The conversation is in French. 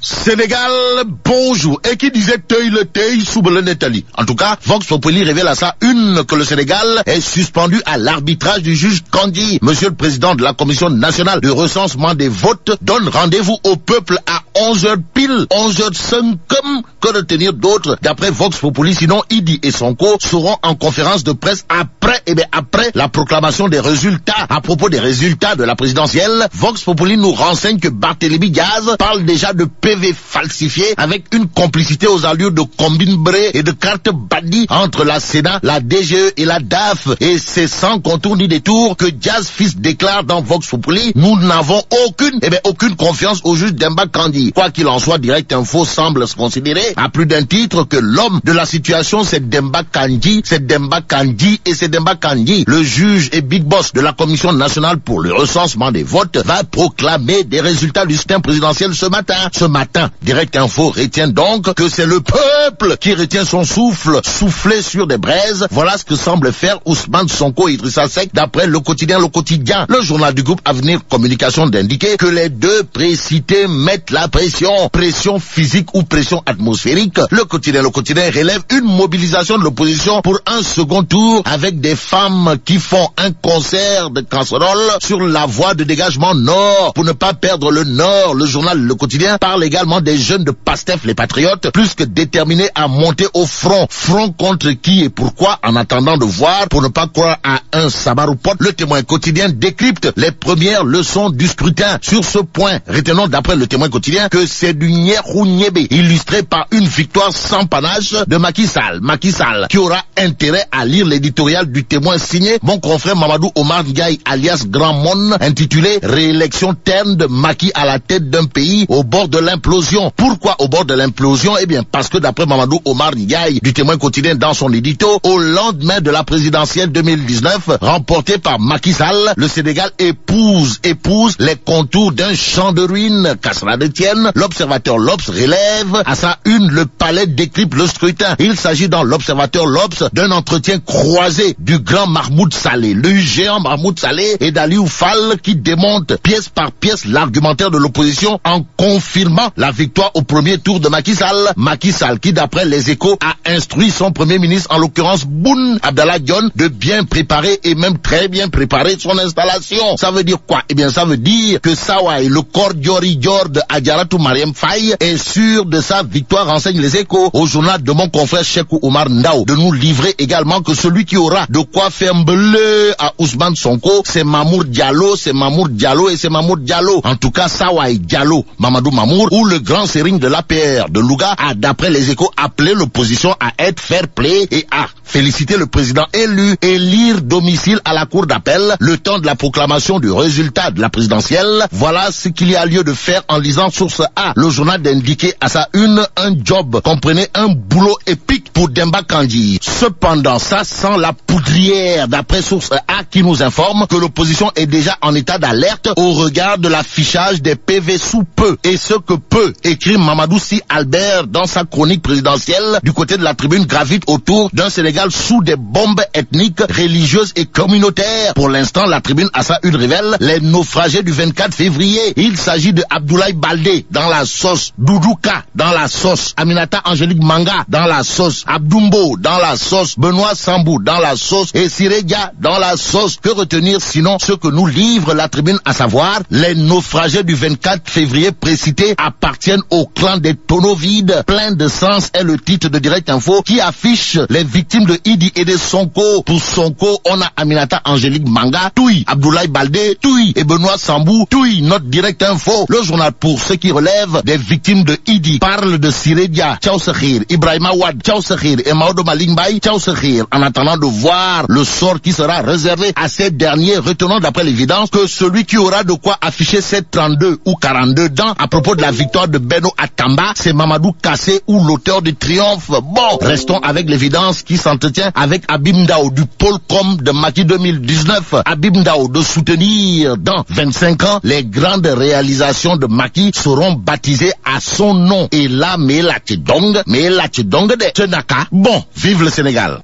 Sénégal, bonjour. Et qui disait teuil le teuil sous le Netali. En tout cas, Vox Populi révèle à sa une que le Sénégal est suspendu à l'arbitrage du juge Kandji. Monsieur le président de la Commission nationale de recensement des votes donne rendez-vous au peuple à 11h pile, 11h05 que retenir d'autres. D'après Vox Populi, sinon Idi et Sonko seront en conférence de presse après la proclamation des résultats. À propos des résultats de la présidentielle, Vox Populi nous renseigne que Barthélémy Diaz parle déjà de PV falsifiés avec une complicité aux allures de combine bré et de carte bandit entre la Sénat, la DGE et la DAF. Et c'est sans contour ni détour que Diaz fils déclare dans Vox Populi: nous n'avons aucune confiance au juge Demba Kandji. Quoi qu'il en soit, Direct Info semble se considérer à plus d'un titre que l'homme de la situation, c'est Demba Kandji, c'est Demba Kandji et c'est Demba Kandji. Le juge et big boss de la Commission nationale pour le recensement des votes va proclamer des résultats du scrutin présidentiel ce matin, Direct Info retient donc que c'est le peuple qui retient son souffle, soufflé sur des braises. Voilà ce que semble faire Ousmane Sonko et Idrissa Seck d'après le quotidien. Le journal du groupe Avenir Communication d'indiquer que les deux précités mettent la pression physique ou pression atmosphérique. Le quotidien relève une mobilisation de l'opposition pour un second tour avec des femmes qui font un concert de casseroles sur la voie de dégagement nord pour ne pas perdre le nord. Le journal Le Quotidien parle également des jeunes de Pastef, les patriotes, plus que déterminés à monter au front. Front contre qui et pourquoi, en attendant de voir, pour ne pas croire à un sabaropote. Le Témoin quotidien décrypte les premières leçons du scrutin. Sur ce point, retenons d'après le Témoin quotidien que c'est du nyerou nyébé, illustré par une victoire sans panache de Macky Sall, qui aura intérêt à lire l'éditorial du Témoin signé mon confrère Mamadou Omar Ndiaye alias Grand Mon, intitulé Réélection terne de Macky à la tête d'un pays au bord de l'implosion. Pourquoi au bord de l'implosion? Eh bien, parce que d'après Mamadou Omar Ndiaye du Témoin quotidien dans son édito, au lendemain de la présidentielle 2019 remportée par Macky Sall, le Sénégal épouse les contours d'un champ de ruines. Qu'à cela ne tienne, l'Observateur L'Obs relève à sa une le palais décrypte le scrutin. Il s'agit dans l'Observateur L'Obs d'un entretien croisé du grand Mahmoud Saleh, le géant Mahmoud Saleh et d'Ali Oufal qui démonte pièce par pièce l'argumentaire de l'opposition en confirmant la victoire au premier tour de Macky Sall. Macky Sall qui, d'après les Échos, a instruit son premier ministre, en l'occurrence Boun Abdallah Dionne, de bien préparer et même très bien préparer son installation. Ça veut dire quoi? Eh bien, ça veut dire que Sawai, le corps Dior de Adjaratou Mariam Faye, est sûr de sa victoire, renseigne les Échos. Au journal de mon confrère Cheikh Oumar Ndao de nous livrer également que celui qui aura de quoi faire bleu à Ousmane Sonko, c'est Mamour Diallo. En tout cas, Sawai Diallo, Mamadou Mamour, ou le grand sérigne de l'APR de Louga, a d'après les Échos appelé l'opposition à être fair play et à féliciter le président élu et lire domicile à la cour d'appel le temps de la proclamation du résultat de la présidentielle. Voilà ce qu'il y a lieu de faire en lisant Source A. Le journal d'indiquer à sa une un job, comprenez un boulot épique pour Demba Kandji. Cependant, ça sent la poudrière d'après Source A qui nous informe que l'opposition est déjà en état d'alerte au regard de l'affichage des PV sous peu. Et ce que peut écrire Mamadou Sy Albert dans sa chronique présidentielle du côté de la tribune gravite autour d'un Sénégal sous des bombes ethniques, religieuses et communautaires. Pour l'instant, la tribune à sa une révèle les naufragés du 24 février. Il s'agit de Abdoulaye Baldé dans la sauce, Doudouka dans la sauce, Aminata Angélique Manga dans la sauce, Abdoumbo dans la sauce, Benoît Sambou dans la sauce et Siredia dans la sauce. Que retenir sinon ce que nous livre la tribune, à savoir les naufragés du 24 février précités appartiennent au clan des tonneaux vides. Plein de sens est le titre de Direct Info qui affiche les victimes de Idi et de Sonko. Pour Sonko, on a Aminata Angélique Manga, Touy, Abdoulaye Baldé, Touy et Benoît Sambou, Touy, notre Direct Info. Le journal pour ceux qui relèvent des victimes de Idi parle de Siredia, Tchao Sekhir, Ibrahima Wad, Tchao Sekhir et Maodo Malingbay, Tchao Sekhir, en attendant de voir le sort qui sera réservé à ces derniers, retenant d'après l'évidence que celui qui aura de quoi afficher ses 32 ou 42 dents à propos de la victoire de Beno Atamba, c'est Mamadou Kassé ou l'auteur du triomphe. Bon, restons avec l'évidence qui s'entretient avec Abim Ndao du pôle com de Macky 2019. Abim Ndao de soutenir dans 25 ans les grandes réalisations de Macky seront baptisées à son nom. Et là, mais la Tchedong de Tchenaka. Bon, vive le Sénégal.